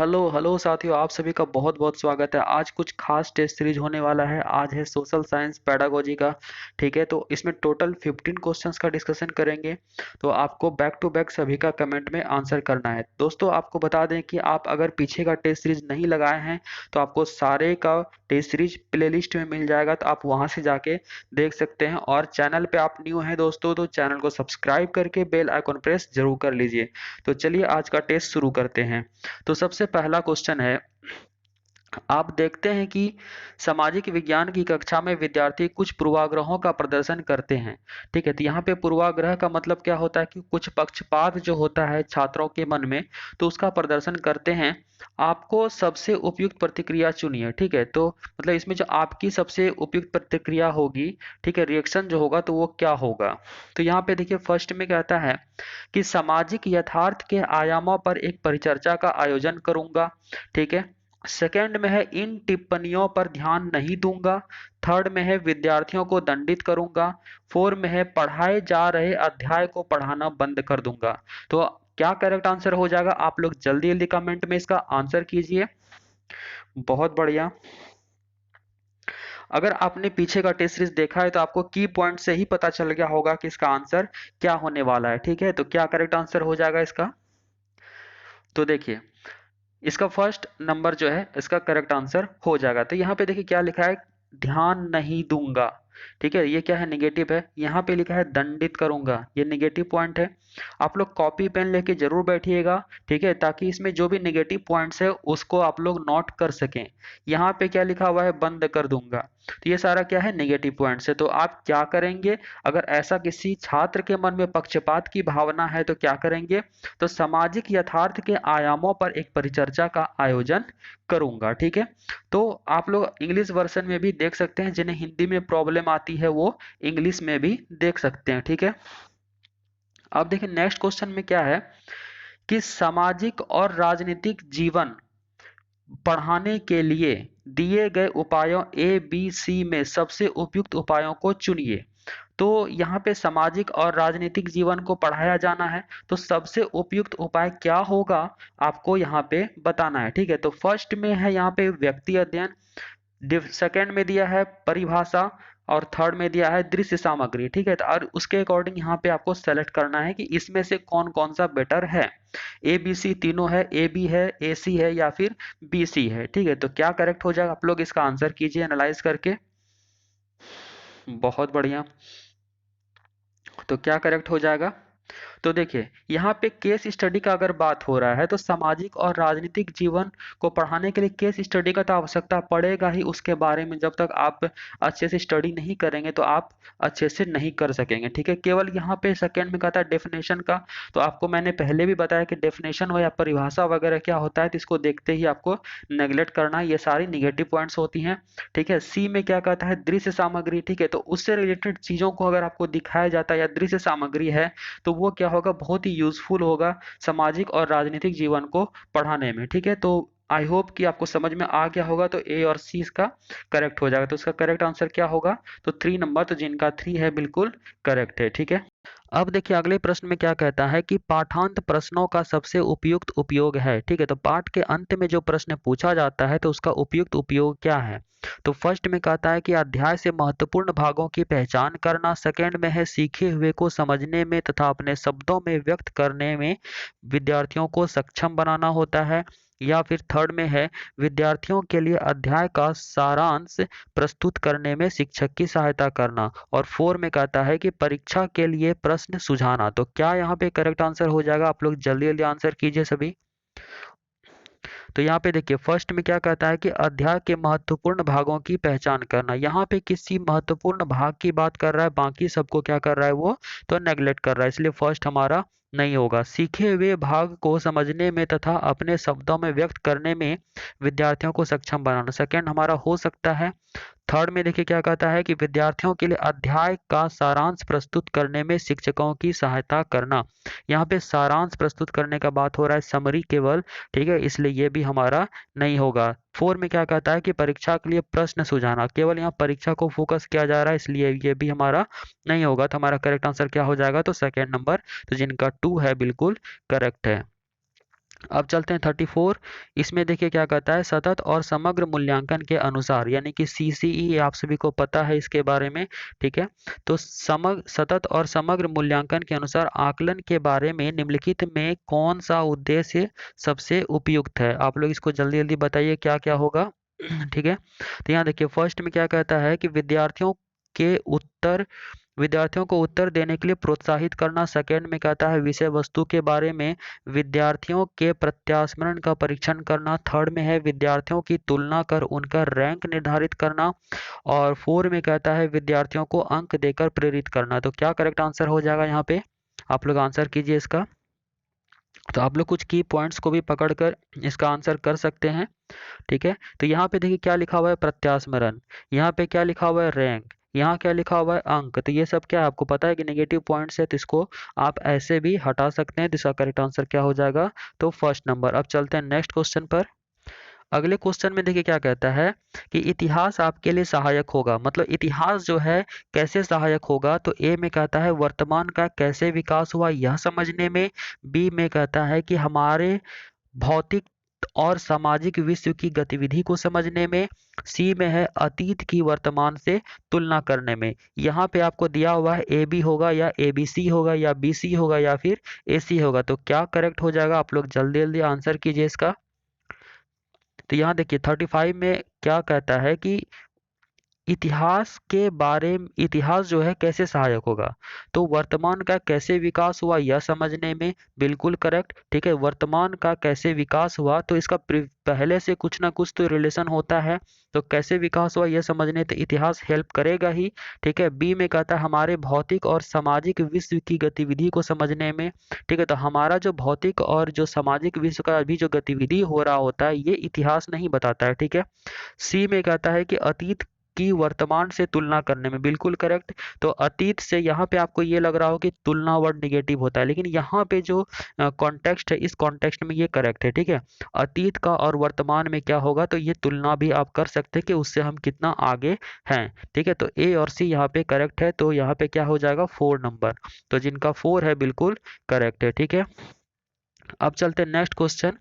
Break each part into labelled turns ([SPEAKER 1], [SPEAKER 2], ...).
[SPEAKER 1] Hello hello साथियों, आप सभी का बहुत बहुत स्वागत है। आज कुछ खास टेस्ट सीरीज होने वाला है। आज है सोशल साइंस पेडागोजी का। ठीक है, तो इसमें टोटल 15 क्वेश्चंस का डिस्कशन करेंगे। तो आपको बैक टू बैक सभी का कमेंट में आंसर करना है। दोस्तों, आपको बता दें कि आप अगर पीछे का टेस्ट सीरीज नहीं लगाए हैं तो आपको सारे का टेस्ट सीरीज प्लेलिस्ट में मिल जाएगा, तो आप वहां से जाके देख सकते हैं। और चैनल पे आप न्यू हैं दोस्तों, तो चैनल को सब्सक्राइब करके बेल आइकन प्रेस जरूर कर लीजिए। तो चलिए आज का टेस्ट शुरू करते हैं। तो सबसे पहला क्वेश्चन है, आप देखते हैं कि सामाजिक विज्ञान की कक्षा में विद्यार्थी कुछ पूर्वाग्रहों का प्रदर्शन करते हैं। ठीक है, तो यहाँ पे पूर्वाग्रह का मतलब क्या होता है कि कुछ पक्षपात जो होता है छात्रों के मन में, तो उसका प्रदर्शन करते हैं। आपको सबसे उपयुक्त प्रतिक्रिया चुनिए। ठीक है, तो मतलब इसमें जो आपकी सबसे उपयुक्त प्रतिक्रिया होगी, ठीक है, रिएक्शन जो होगा तो वो क्या होगा। तो यहाँ पे देखिए फर्स्ट में कहता है कि सामाजिक यथार्थ के आयामों पर एक परिचर्चा का आयोजन करूंगा। ठीक है, सेकंड में है इन टिप्पणियों पर ध्यान नहीं दूंगा। थर्ड में है विद्यार्थियों को दंडित करूंगा। फोर में है पढ़ाए जा रहे अध्याय को पढ़ाना बंद कर दूंगा। तो क्या करेक्ट आंसर हो जाएगा, आप लोग जल्दी जल्दी कमेंट में इसका आंसर कीजिए। बहुत बढ़िया। अगर आपने पीछे का टेस्ट सीरीज देखा है तो आपको की पॉइंट से ही पता चल गया होगा कि इसका आंसर क्या होने वाला है। ठीक है, तो क्या करेक्ट आंसर हो जाएगा इसका। तो देखिए, इसका फर्स्ट नंबर जो है इसका करेक्ट आंसर हो जाएगा। तो यहाँ पे देखिए क्या लिखा है, ध्यान नहीं दूंगा। ठीक है, ये क्या है, नेगेटिव है। यहाँ पे लिखा है दंडित करूंगा, ये नेगेटिव पॉइंट है। आप लोग कॉपी पेन लेके जरूर बैठिएगा। ठीक है, ताकि इसमें जो भी नेगेटिव पॉइंट्स है उसको आप लोग नोट कर सकें। यहाँ पे क्या लिखा हुआ है, बंद कर दूंगा। तो ये सारा क्या है, नेगेटिव पॉइंट्स है। तो आप क्या करेंगे, अगर ऐसा किसी छात्र के मन में पक्षपात की भावना है तो क्या करेंगे, तो सामाजिक यथार्थ के आयामों पर एक परिचर्चा का आयोजन करूंगा। ठीक है, तो आप लोग इंग्लिश वर्जन में भी देख सकते हैं, जिन्हें हिंदी में प्रॉब्लम आती है वो इंग्लिश में भी देख सकते हैं। ठीक है, अब देखिए नेक्स्ट क्वेश्चन में क्या है कि सामाजिक और राजनीतिक जीवन पढ़ाने के लिए दिए गए उपायों ए बी सी में सबसे उपयुक्त उपायों को चुनिए। तो यहाँ पे सामाजिक और राजनीतिक जीवन को पढ़ाया जाना है, तो सबसे उपयुक्त उपाय क्या होगा आपको यहाँ पे बताना है। ठीक है, तो फर्स्ट में है यहाँ पे व्यक्ति अध्ययन, सेकंड में दिया है परिभाषा, और थर्ड में दिया है दृश्य सामग्री। ठीक है, तो और उसके अकॉर्डिंग यहाँ पे आपको सेलेक्ट करना है कि इसमें से कौन कौन सा बेटर है। ए बी सी तीनों है, ए बी है, ए सी है, या फिर बी सी है। ठीक है, तो क्या करेक्ट हो जाएगा, आप लोग इसका आंसर कीजिए एनालाइज करके। बहुत बढ़िया। तो क्या करेक्ट हो जाएगा, तो देखिए यहाँ पे केस स्टडी का अगर बात हो रहा है तो सामाजिक और राजनीतिक जीवन को पढ़ाने के लिए केस स्टडी का तो आवश्यकता पड़ेगा ही। उसके बारे में जब तक आप अच्छे से स्टडी नहीं करेंगे तो आप अच्छे से नहीं कर सकेंगे। ठीक है, केवल यहाँ पे सेकंड में कहता है डेफिनेशन का, तो आपको मैंने पहले भी बताया कि डेफिनेशन या परिभाषा वगैरह क्या होता है, तो इसको देखते ही आपको नेग्लेक्ट करना है, ये सारी निगेटिव पॉइंट्स होती हैं। ठीक है, सी में क्या कहता है, दृश्य सामग्री। ठीक है, तो उससे रिलेटेड चीजों को अगर आपको दिखाया जाता है या दृश्य सामग्री है तो वो क्या होगा, बहुत ही यूजफुल होगा सामाजिक और राजनीतिक जीवन को पढ़ाने में। ठीक है, तो आई होप कि आपको समझ में आ गया होगा। तो ए और सी इसका करेक्ट हो जाएगा। तो इसका करेक्ट आंसर क्या होगा, तो 3 नंबर, तो जिनका 3 है बिल्कुल करेक्ट है। ठीक है, अब देखिए अगले प्रश्न में क्या कहता है कि पाठांत प्रश्नों का सबसे उपयुक्त उपयोग है। ठीक है, तो पाठ के अंत में जो प्रश्न पूछा जाता है तो उसका उपयुक्त उपयोग क्या है। तो फर्स्ट में कहता है कि अध्याय से महत्वपूर्ण भागों की पहचान करना। सेकंड में है सीखे हुए को समझने में तथा अपने शब्दों में व्यक्त करने में विद्यार्थियों को सक्षम बनाना होता है। या फिर थर्ड में है विद्यार्थियों के लिए अध्याय का सारांश प्रस्तुत करने में शिक्षक की सहायता करना। और फोर में कहता है कि परीक्षा के लिए प्रश्न सुझाना। तो क्या यहाँ पे करेक्ट आंसर हो जाएगा, आप लोग जल्दी जल्दी आंसर कीजिए सभी। तो यहाँ पे देखिए फर्स्ट में क्या कहता है कि अध्याय के महत्वपूर्ण भागों की पहचान करना। यहाँ पे किसी महत्वपूर्ण भाग की बात कर रहा है, बाकी सबको क्या कर रहा है वो तो नेग्लेक्ट कर रहा है, इसलिए फर्स्ट हमारा नहीं होगा। सीखे हुए भाग को समझने में तथा अपने शब्दों में व्यक्त करने में विद्यार्थियों को सक्षम बनाना, सेकंड हमारा हो सकता है। थर्ड में देखिए क्या कहता है कि विद्यार्थियों के लिए अध्याय का सारांश प्रस्तुत करने में शिक्षकों की सहायता करना। यहाँ पे सारांश प्रस्तुत करने का बात हो रहा है, समरी केवल। ठीक है, इसलिए ये भी हमारा नहीं होगा। फोर में क्या कहता है कि परीक्षा के लिए प्रश्न सुझाना, केवल यहाँ परीक्षा को फोकस किया जा रहा है, इसलिए ये भी हमारा नहीं होगा। तो हमारा करेक्ट आंसर क्या हो जाएगा, तो सेकेंड नंबर, तो जिनका 2 है बिल्कुल करेक्ट है। अब चलते हैं 34। इसमें देखिए क्या कहता है, सतत और समग्र मूल्यांकन के अनुसार, यानी कि सीसीई आप सभी को पता है इसके बारे में। ठीक है, तो समग्र सतत और समग्र मूल्यांकन के अनुसार आकलन के बारे में निम्नलिखित में कौन सा उद्देश्य सबसे उपयुक्त है? आप लोग इसको जल्दी जल्दी बताइए क्या क्या होगा। ठीक है, तो यहाँ देखिए फर्स्ट में क्या कहता है कि के उत्तर विद्यार्थियों को उत्तर देने के लिए प्रोत्साहित करना। सेकंड में कहता है विषय वस्तु के बारे में विद्यार्थियों के प्रत्यास्मरण का परीक्षण करना। थर्ड में है विद्यार्थियों की तुलना कर उनका रैंक निर्धारित करना। और फोर में कहता है विद्यार्थियों को अंक देकर प्रेरित करना। तो क्या करेक्ट आंसर हो जाएगा यहाँ पे? आप लोग आंसर कीजिए इसका। तो आप लोग कुछ की पॉइंट्स को भी पकड़कर इसका आंसर कर सकते हैं। ठीक है, तो यहाँ पे देखिए क्या लिखा हुआ है, प्रत्यास्मरण। यहाँ पे क्या लिखा हुआ है, रैंक। यहाँ क्या लिखा हुआ है, अंक। तो ये सब क्या है आपको पता है कि नेगेटिव पॉइंट्स है, तो इसको आप ऐसे भी हटा सकते हैं। तो इसका करेक्ट आंसर क्या हो जाएगा, तो फर्स्ट नंबर। अब चलते हैं नेक्स्ट क्वेश्चन पर। अगले क्वेश्चन में देखिए क्या कहता है कि इतिहास आपके लिए सहायक होगा। मतलब इतिहास जो है कैसे सहायक होगा, तो ए में कहता है वर्तमान का कैसे विकास हुआ यह समझने में। बी में कहता है कि हमारे भौतिक और सामाजिक विश्व की गतिविधि को समझने में। सी में है अतीत की वर्तमान से तुलना करने में। यहाँ पे आपको दिया हुआ है ए बी होगा या ए बी सी होगा या बी सी होगा या फिर ए सी होगा। तो क्या करेक्ट हो जाएगा, आप लोग जल्दी जल्दी आंसर कीजिए इसका। तो यहाँ देखिए 35 में क्या कहता है कि इतिहास के बारे में, इतिहास जो है कैसे सहायक होगा, तो वर्तमान का कैसे विकास हुआ यह समझने में। बिल्कुल करेक्ट। ठीक है, वर्तमान का कैसे विकास हुआ, तो इसका पहले से कुछ ना कुछ तो रिलेशन होता है। तो कैसे विकास हुआ यह समझने, तो इतिहास हेल्प करेगा ही। ठीक है, बी में कहता है हमारे भौतिक और सामाजिक विश्व की गतिविधि को समझने में। ठीक है, तो हमारा जो भौतिक और जो सामाजिक विश्व का अभी जो गतिविधि हो रहा होता है ये इतिहास नहीं बताता है। ठीक है, सी में कहता है कि अतीत की वर्तमान से तुलना करने में। बिल्कुल करेक्ट। तो अतीत से यहाँ पे आपको ये लग रहा हो कि तुलना वर्ड निगेटिव होता है, लेकिन यहाँ पे जो कॉन्टेक्स्ट है इस कॉन्टेक्स्ट में ये करेक्ट है। ठीक है, अतीत का और वर्तमान में क्या होगा, तो ये तुलना भी आप कर सकते हैं कि उससे हम कितना आगे हैं। ठीक है, तो ए और सी यहाँ पे करेक्ट है। तो यहाँ पे क्या हो जाएगा, 4 नंबर। तो जिनका 4 है बिल्कुल करेक्ट है। ठीक है, अब चलते हैं नेक्स्ट क्वेश्चन।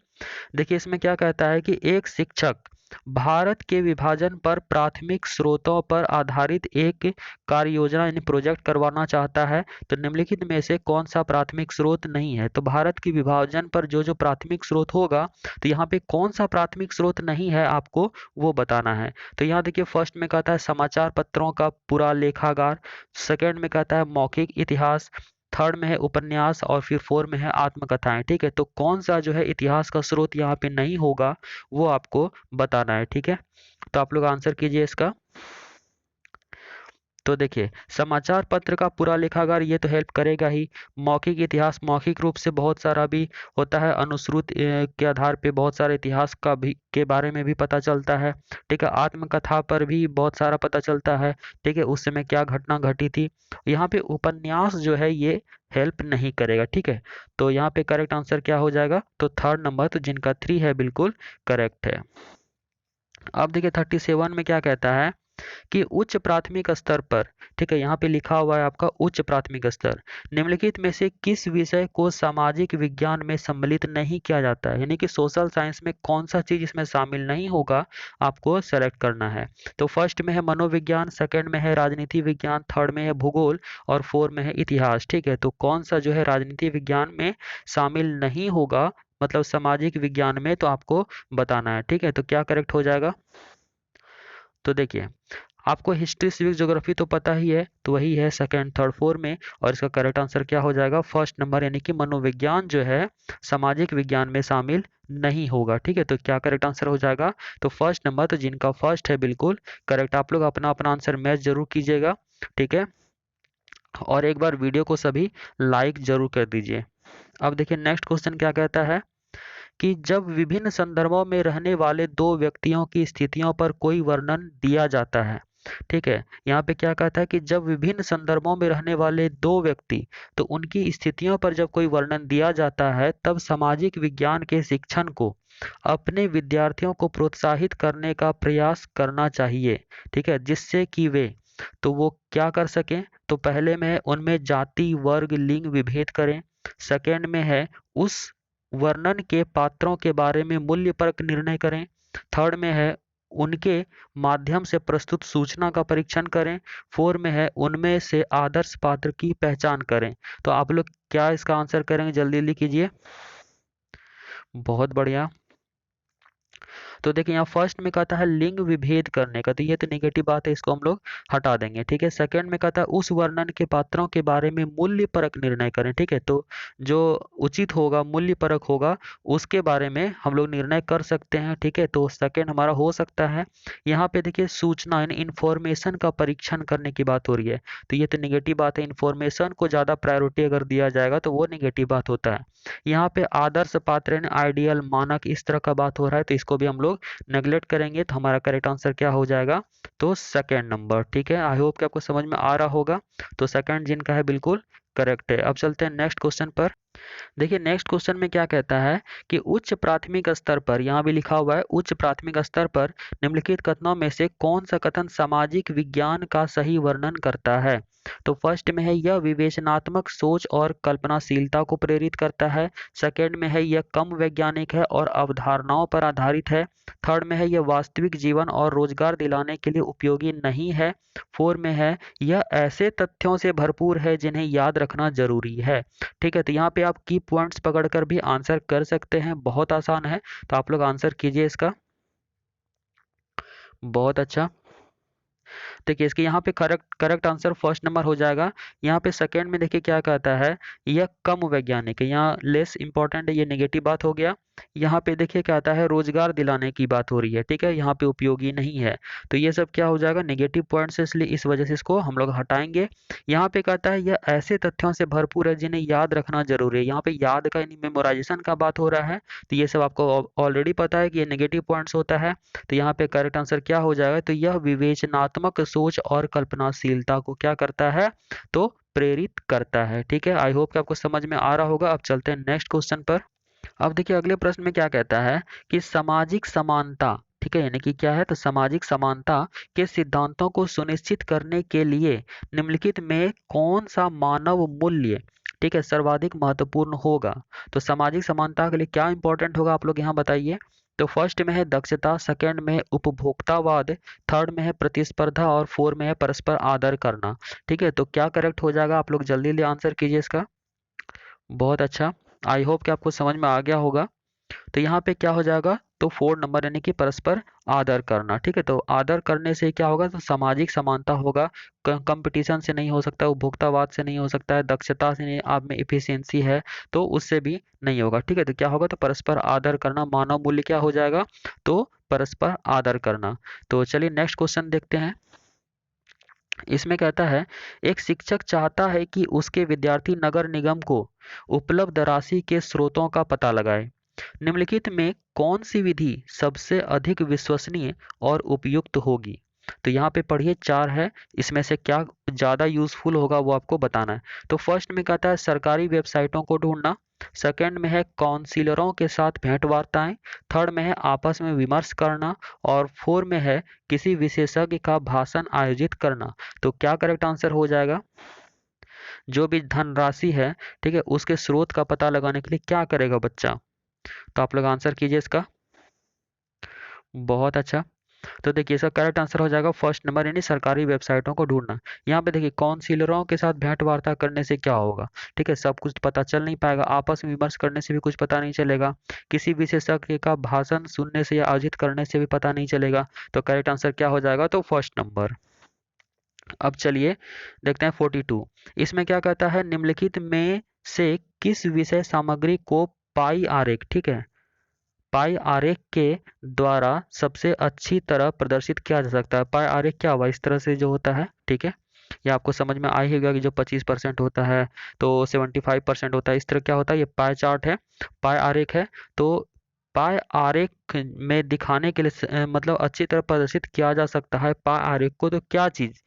[SPEAKER 1] देखिए इसमें क्या कहता है कि एक शिक्षक भारत के विभाजन पर प्राथमिक स्रोतों पर आधारित एक कार्य योजना यानी प्रोजेक्ट करवाना चाहता है। तो निम्नलिखित में से कौन सा प्राथमिक स्रोत नहीं है? तो भारत के विभाजन पर जो जो प्राथमिक स्रोत होगा, तो यहाँ पे कौन सा प्राथमिक स्रोत नहीं है आपको वो बताना है। तो यहाँ देखिए फर्स्ट में कहता है समाचार पत्रों का पूरा लेखागार। सेकंड में कहता है मौखिक इतिहास। थर्ड में है उपन्यास और फिर फोर में है आत्मकथाएं। ठीक है, तो कौन सा जो है इतिहास का स्रोत यहाँ पे नहीं होगा वो आपको बताना है। ठीक है, तो आप लोग आंसर कीजिए इसका। तो देखिए समाचार पत्र का पूरा लेखागार ये तो हेल्प करेगा ही। मौखिक इतिहास मौखिक रूप से बहुत सारा भी होता है, अनुश्रुत के आधार पे बहुत सारे इतिहास का भी के बारे में भी पता चलता है। ठीक है, आत्मकथा पर भी बहुत सारा पता चलता है। ठीक है, उस समय क्या घटना घटी थी। यहाँ पे उपन्यास जो है ये हेल्प नहीं करेगा। ठीक है, तो यहाँ पे करेक्ट आंसर क्या हो जाएगा, तो थर्ड नंबर, तो जिनका 3 है बिल्कुल करेक्ट है। अब देखिए 37 में क्या कहता है कि उच्च प्राथमिक स्तर पर। ठीक है, यहाँ पे लिखा हुआ है आपका उच्च प्राथमिक स्तर। निम्नलिखित में से किस विषय को सामाजिक विज्ञान में सम्मिलित नहीं किया जाता है, यानी कि सोशल साइंस में कौन सा चीज इसमें शामिल नहीं होगा आपको सेलेक्ट करना है। तो फर्स्ट में है मनोविज्ञान, सेकंड में है राजनीति विज्ञान, थर्ड में है भूगोल और फोर्थ में है इतिहास। ठीक है, तो कौन सा जो है राजनीति विज्ञान में शामिल नहीं होगा, मतलब सामाजिक विज्ञान में, तो आपको बताना है। ठीक है, तो क्या करेक्ट हो जाएगा, तो देखिए आपको हिस्ट्री सिविक्स ज्योग्राफी तो पता ही है, तो वही है सेकंड थर्ड फोर में। और इसका करेक्ट आंसर क्या हो जाएगा, फर्स्ट नंबर, यानी कि मनोविज्ञान जो है सामाजिक विज्ञान में शामिल नहीं होगा। ठीक है, तो क्या करेक्ट आंसर हो जाएगा, तो फर्स्ट नंबर, तो जिनका फर्स्ट है बिल्कुल करेक्ट। आप लोग अपना अपना आंसर मैच जरूर कीजिएगा। ठीक है, और एक बार वीडियो को सभी लाइक जरूर कर दीजिए। अब देखिए नेक्स्ट क्वेश्चन क्या कहता है कि जब विभिन्न संदर्भों में रहने वाले दो व्यक्तियों की स्थितियों पर कोई वर्णन दिया जाता है। ठीक है, यहाँ पे क्या कहता है कि जब विभिन्न संदर्भों में रहने वाले दो व्यक्ति, तो उनकी स्थितियों पर जब कोई वर्णन दिया जाता है तब सामाजिक विज्ञान के शिक्षण को अपने विद्यार्थियों को प्रोत्साहित करने का प्रयास करना चाहिए। ठीक है, जिससे कि वे, तो वो क्या कर सकें, तो पहले में है उनमें जाति वर्ग लिंग विभेद करें। सेकंड में है उस वर्णन के पात्रों के बारे में मूल्यपरक निर्णय करें। थर्ड में है उनके माध्यम से प्रस्तुत सूचना का परीक्षण करें। फोर में है उनमें से आदर्श पात्र की पहचान करें। तो आप लोग क्या इसका आंसर करेंगे, जल्दी जल्दी कीजिए। बहुत बढ़िया। तो देखिए यहाँ फर्स्ट में कहता है लिंग विभेद करने का, तो ये तो नेगेटिव बात है, इसको हम लोग हटा देंगे। ठीक है, सेकंड में कहता है उस वर्णन के पात्रों के बारे में मूल्य परक निर्णय करें। ठीक है, तो जो उचित होगा, मूल्य परक होगा, उसके बारे में हम लोग निर्णय कर सकते हैं। ठीक है, तो सेकंड हमारा हो सकता है। यहाँ पे देखिए सूचना यानी इंफॉर्मेशन का परीक्षण करने की बात हो रही है, तो ये तो नेगेटिव बात है। इंफॉर्मेशन को ज़्यादा प्रायोरिटी अगर दिया जाएगा तो वो नेगेटिव बात होता है। यहाँ पे आदर्श पात्र यानी आइडियल, मानक, इस तरह का बात हो रहा है, तो इसको भी हम लोग नेगलेक्ट करेंगे। तो हमारा करेक्ट आंसर क्या हो जाएगा, तो सेकेंड नंबर। ठीक है, आई होप कि आपको समझ में आ रहा होगा। तो सेकंड जिनका है बिल्कुल करेक्ट है। अब चलते हैं नेक्स्ट क्वेश्चन पर। देखिए नेक्स्ट क्वेश्चन में क्या कहता है कि उच्च प्राथमिक स्तर पर, यहाँ भी लिखा हुआ है उच्च प्राथमिक स्तर पर निम्नलिखित कथनों में से कौन सा कथन सामाजिक विज्ञान का सही वर्णन करता है। तो फर्स्ट में है यह विवेचनात्मक सोच और कल्पनाशीलता को प्रेरित करता है। सेकंड में है यह कम वैज्ञानिक है और अवधारणाओं पर आधारित है। थर्ड में है यह वास्तविक जीवन और रोजगार दिलाने के लिए उपयोगी नहीं है। फोर में है यह ऐसे तथ्यों से भरपूर है जिन्हें याद रखना जरूरी है। ठीक है, तो यहाँ पे आप की पॉइंट्स पकड़कर भी आंसर कर सकते हैं, बहुत आसान है। तो आप लोग आंसर कीजिए इसका। बहुत अच्छा। देखिए इसके यहाँ पे correct correct answer first number हो जाएगा। यहाँ पे सेकंड में देखिए क्या कहता है, यह कम वैज्ञानिक है, यहाँ लेस इंपॉर्टेंट है, ये नेगेटिव बात हो गया। यहाँ पे देखिए क्या आता है, रोजगार दिलाने की बात हो रही है। ठीक है, यहाँ पे उपयोगी नहीं है, तो ये सब क्या हो जाएगा, नेगेटिव पॉइंट्स, इसलिए इस वजह से इसको हम लोग हटाएंगे। यहाँ पे कहता है यह ऐसे तथ्यों से भरपूर है जिन्हें याद रखना जरूरी है, यहाँ पे याद का यानी मेमोराइजेशन का बात हो रहा है। तो ये सब आपको ऑलरेडी पता है कि ये नेगेटिव पॉइंट्स होता है। तो यहाँ पे करेक्ट आंसर क्या हो जाएगा, तो यह विवेचनात्मक सोच और कल्पनाशीलता को क्या करता है, तो प्रेरित करता है। ठीक है, आई होप कि आपको समझ में आ रहा होगा। अब चलते हैं नेक्स्ट क्वेश्चन पर। अब देखिए अगले प्रश्न में क्या कहता है कि सामाजिक समानता, ठीक है, यानी कि क्या है, तो सामाजिक समानता के सिद्धांतों को सुनिश्चित करने के लिए निम्नलिखित में कौन सा मानव मूल्य, ठीक है, सर्वाधिक महत्वपूर्ण होगा। तो सामाजिक समानता के लिए क्या इंपॉर्टेंट होगा, आप लोग यहाँ बताइए। तो फर्स्ट में है दक्षता, सेकंड में है उपभोक्तावाद, थर्ड में है प्रतिस्पर्धा और फोर में है परस्पर आदर करना। ठीक है, तो क्या करेक्ट हो जाएगा, आप लोग जल्दी जल्दी आंसर कीजिए इसका। बहुत अच्छा, आई होप कि आपको समझ में आ गया होगा। तो यहाँ पे क्या हो जाएगा, तो फोर नंबर यानी कि परस्पर आदर करना। ठीक है, तो आदर करने से क्या होगा, तो सामाजिक समानता होगा। कंपटीशन से नहीं हो सकता, उपभोक्तावाद से नहीं हो सकता है, दक्षता से नहीं, आप में इफिशियंसी है तो उससे भी नहीं होगा। ठीक है, तो क्या होगा, तो परस्पर आदर करना, मानव मूल्य क्या हो जाएगा, तो परस्पर आदर करना। तो चलिए नेक्स्ट क्वेश्चन देखते हैं। इसमें कहता है एक शिक्षक चाहता है कि उसके विद्यार्थी नगर निगम को उपलब्ध राशि के स्रोतों का पता लगाए। निम्नलिखित में कौन सी विधि सबसे अधिक विश्वसनीय और उपयुक्त होगी। तो यहाँ पे पढ़िए चार है, इसमें से क्या ज़्यादा यूजफुल होगा वो आपको बताना है। तो फर्स्ट में कहता है सरकारी वेबसाइटों को ढूंढना। सेकंड में है काउंसिलरों के साथ भेंट वार्ताएं। थर्ड में है आपस में विमर्श करना। और फोर में है किसी विशेषज्ञ का भाषण आयोजित करना। तो क्या करेक्ट आंसर हो जाएगा, जो भी धनराशि है, ठीक है, उसके स्रोत का पता लगाने के लिए क्या करेगा बच्चा। तो आप लोग आंसर कीजिए इसका। बहुत अच्छा। तो देखिए इसका करेक्ट आंसर हो जाएगा फर्स्ट नंबर यानी सरकारी वेबसाइटों को ढूंढना। यहाँ पे देखिए काउंसिलरों के साथ भेंट वार्ता करने से क्या होगा, ठीक है, सब कुछ पता चल नहीं पाएगा। आपस में विमर्श करने से भी कुछ पता नहीं चलेगा। किसी विशेषज्ञ का भाषण सुनने से या आयोजित करने से भी पता नहीं चलेगा। तो करेक्ट आंसर क्या हो जाएगा, तो फर्स्ट नंबर। अब चलिए देखते हैं 42। इसमें क्या कहता है, निम्नलिखित में से किस विषय सामग्री को पाई आरेख, ठीक है, पाई आरेख के द्वारा सबसे अच्छी तरह प्रदर्शित किया जा सकता है। पाई आरेख क्या हुआ, इस तरह से जो होता है, ठीक है, ये आपको समझ में आ ही गया कि जो 25% होता है तो 75% होता है, इस तरह क्या होता है, ये पाई चार्ट है, पाई आरेख है। तो पाई आरेख में दिखाने के लिए मतलब अच्छी तरह प्रदर्शित किया जा सकता है पाई आरेख को, तो क्या चीज,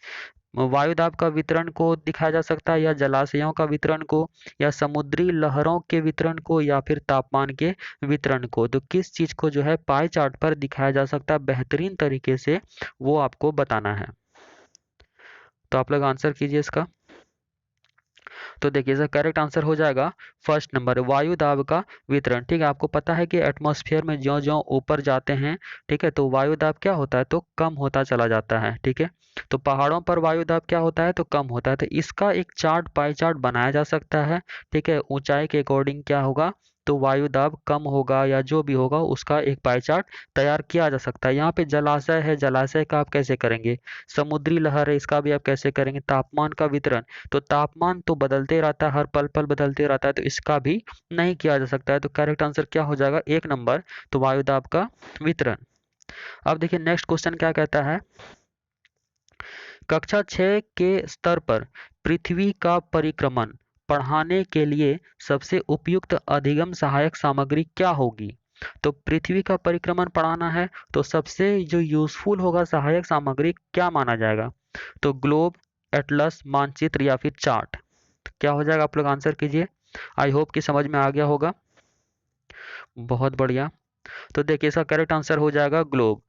[SPEAKER 1] वायुदाब का वितरण को दिखाया जा सकता है, या जलाशयों का वितरण को, या समुद्री लहरों के वितरण को, या फिर तापमान के वितरण को। तो किस चीज को जो है पाई चार्ट पर दिखाया जा सकता है बेहतरीन तरीके से, वो आपको बताना है। तो आप लोग आंसर कीजिए इसका। तो देखिए इसका करेक्ट आंसर हो जाएगा फर्स्ट नंबर, वायु दाब का वितरण। ठीक है, आपको पता है कि एटमॉस्फेयर में ज्यो ज्यो ऊपर जाते हैं, ठीक है, तो वायु दाब क्या होता है, तो कम होता चला जाता है। ठीक है, तो पहाड़ों पर वायु दाब क्या होता है, तो कम होता है। तो इसका एक चार्ट, पाई चार्ट बनाया जा सकता है। ठीक है, ऊंचाई के अकॉर्डिंग क्या होगा, तो वायु दाब कम होगा या जो भी होगा उसका एक पाई चार्ट तैयार किया जा सकता है। यहाँ पे जलाशय है, जलाशय का आप कैसे करेंगे, समुद्री लहर है, इसका भी आप कैसे करेंगे, तापमान का वितरण, तो तापमान तो बदलते रहता है, हर पल पल बदलते रहता है, तो इसका भी नहीं किया जा सकता है। तो करेक्ट आंसर क्या हो जाएगा, एक नंबर, तो वायु दाब का वितरण। अब देखिए नेक्स्ट क्वेश्चन क्या कहता है, कक्षा 6 के स्तर पर पृथ्वी का परिक्रमण पढ़ाने के लिए सबसे उपयुक्त अधिगम सहायक सामग्री क्या होगी। तो पृथ्वी का परिक्रमण पढ़ाना है तो सबसे जो यूजफुल होगा सहायक सामग्री क्या माना जाएगा, तो ग्लोब, एटलस, मानचित्र या फिर चार्ट। तो क्या हो जाएगा, आप लोग आंसर कीजिए। आई होप कि समझ में आ गया होगा। बहुत बढ़िया। तो देखिए इसका करेक्ट आंसर हो जाएगा ग्लोब।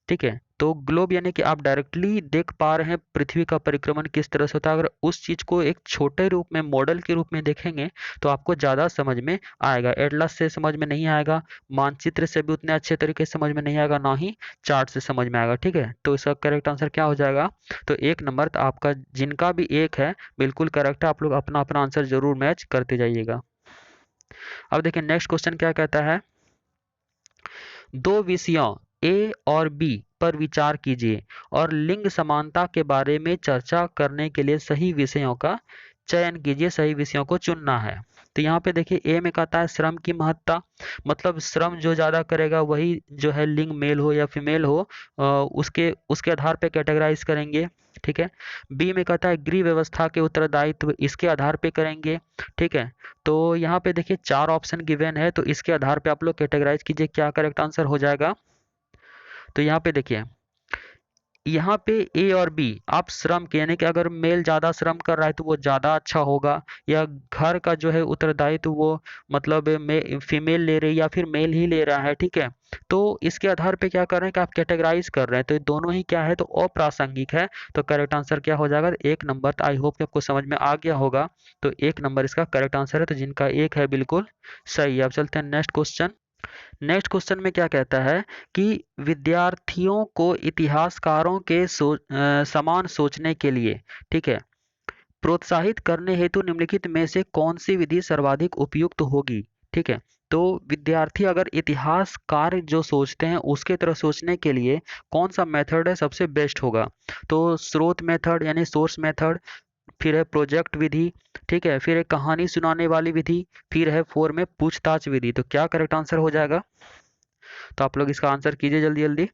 [SPEAKER 1] ठीक है, तो ग्लोब यानी कि आप डायरेक्टली देख पा रहे हैं पृथ्वी का परिक्रमण किस तरह से होता है। अगर उस चीज को एक छोटे रूप में, मॉडल के रूप में देखेंगे तो आपको ज्यादा समझ में आएगा। एटलस से समझ में नहीं आएगा, मानचित्र से भी उतने अच्छे तरीके से समझ में नहीं आएगा, ना ही चार्ट से समझ में आएगा। ठीक है, तो इसका करेक्ट आंसर क्या हो जाएगा, तो एक नंबर। तो आपका जिनका भी एक है बिल्कुल करेक्ट है, आप लोग अपना अपना आंसर जरूर मैच करते जाइएगा। अब देखिए नेक्स्ट क्वेश्चन क्या कहता है, दो विषयों ए और बी पर विचार कीजिए और लिंग समानता के बारे में चर्चा करने के लिए सही विषयों का चयन कीजिए। सही विषयों को चुनना है। तो यहाँ पे देखिए ए में कहता है श्रम की महत्ता, मतलब श्रम जो ज्यादा करेगा वही जो है, लिंग मेल हो या फीमेल हो, उसके उसके आधार पे कैटेगराइज करेंगे। ठीक है, बी में कहता है गृह व्यवस्था के उत्तरदायित्व, इसके आधार पे करेंगे। ठीक है, तो यहाँ पे देखिए चार ऑप्शन गिवन है, तो इसके आधार पे आप लोग कैटेगराइज कीजिए क्या करेक्ट आंसर हो जाएगा। तो यहाँ पे देखिए, यहाँ पे ए और बी आप श्रम के, यानी कि अगर मेल ज्यादा श्रम कर रहा है तो वो ज्यादा अच्छा होगा, या घर का जो है उत्तरदायित्व वो मतलब फीमेल ले रही या फिर मेल ही ले रहा है। ठीक है, तो इसके आधार पे क्या कर रहे हैं कि आप कैटेगराइज कर रहे हैं, तो ये दोनों ही क्या है, तो अप्रासंगिक है। तो करेक्ट आंसर क्या हो जाएगा, एक नंबर। तो आई होप कि आपको समझ में आ गया होगा, तो एक नंबर इसका करेक्ट आंसर है। तो जिनका एक है बिल्कुल सही है। अब चलते हैं नेक्स्ट क्वेश्चन। नेक्स्ट क्वेश्चन में क्या कहता है कि विद्यार्थियों को इतिहासकारों के समान सोचने के लिए, ठीक है, प्रोत्साहित करने हेतु निम्नलिखित में से कौन सी विधि सर्वाधिक उपयुक्त होगी। ठीक है, तो विद्यार्थी अगर इतिहासकार जो सोचते हैं उसके तरह सोचने के लिए कौन सा मेथड है सबसे बेस्ट होगा, तो स्रोत मेथड यानी सोर्स मेथड, फिर है प्रोजेक्ट विधि, ठीक है, फिर है कहानी सुनाने वाली विधि, फिर है फोर में पूछताछ विधि। तो क्या करेक्ट आंसर हो जाएगा, तो आप लोग इसका आंसर कीजिए जल्दी जल्दी।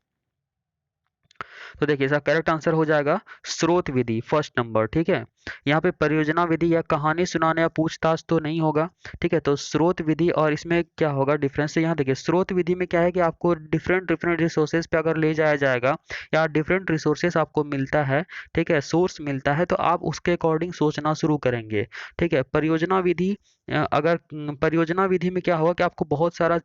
[SPEAKER 1] तो देखिए इसका करेक्ट आंसर हो जाएगा स्रोत विधि, फर्स्ट नंबर। ठीक है, यहाँ पे परियोजना विधि या कहानी सुनाने या पूछताछ तो नहीं होगा। ठीक है, तो स्रोत विधि और इसमें क्या होगा डिफरेंस, है यहाँ देखिए स्रोत विधि में क्या है कि आपको डिफरेंट डिफरेंट रिसोर्सेज पे अगर ले जाया जाएगा या डिफरेंट रिसोर्सेज आपको मिलता है, ठीक है, सोर्स मिलता है, तो आप उसके अकॉर्डिंग सोचना शुरू करेंगे। ठीक है, परियोजना विधि, अगर परियोजना विधि में क्या होगा कि आपको बहुत सारा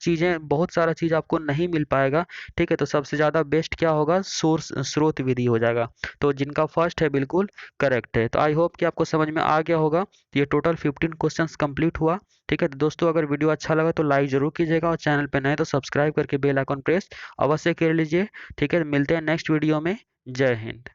[SPEAKER 1] चीज आपको नहीं मिल पाएगा। ठीक है, तो सबसे ज़्यादा बेस्ट क्या होगा, सोर्स स्रोत विधि हो जाएगा। तो जिनका फर्स्ट है बिल्कुल करेक्ट है। तो आई होप कि आपको समझ में आ गया होगा। तो ये टोटल 15 क्वेश्चंस कंप्लीट हुआ। ठीक है, तो दोस्तों अगर वीडियो अच्छा लगा तो लाइक जरूर कीजिएगा और चैनल पे नए तो सब्सक्राइब करके बेल आइकन प्रेस अवश्य कर लीजिए। ठीक है, मिलते हैं नेक्स्ट वीडियो में। जय हिंद।